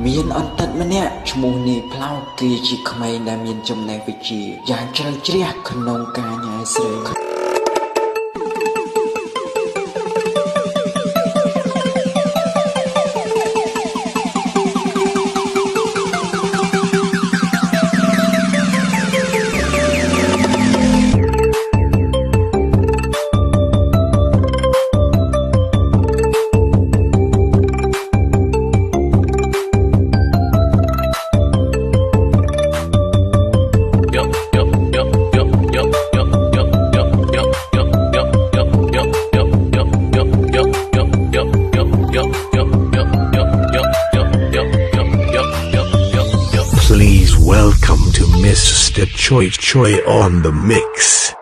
មានអន្តតម្នាក់ឈ្មោះនីផ្លោកគឺជាក្មេងដែលមានចំណេះវិជ្ជាយ៉ាងជ្រៅជ្រះក្នុងការញ៉ាយស្រី Please welcome to Mr. Choi Choi on the mix.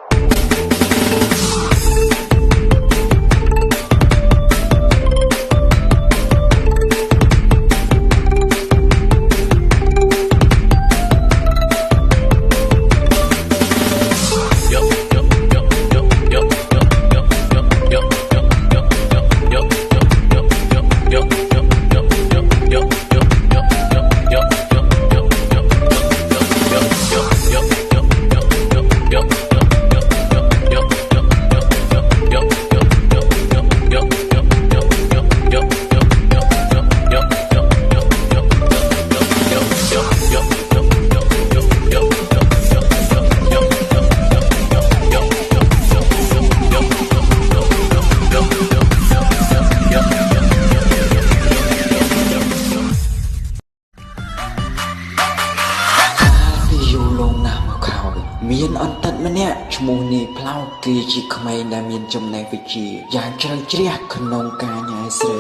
មានអន្តតម្នាក់ឈ្មោះនីផ្លោកគឺជាក្មេងដែលមានចំណេះវិជ្ជាយ៉ាងជ្រៅជ្រះក្នុងការញ៉ាយស្រី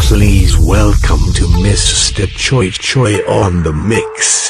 Please welcome to Mr. Choi Choi on the mix.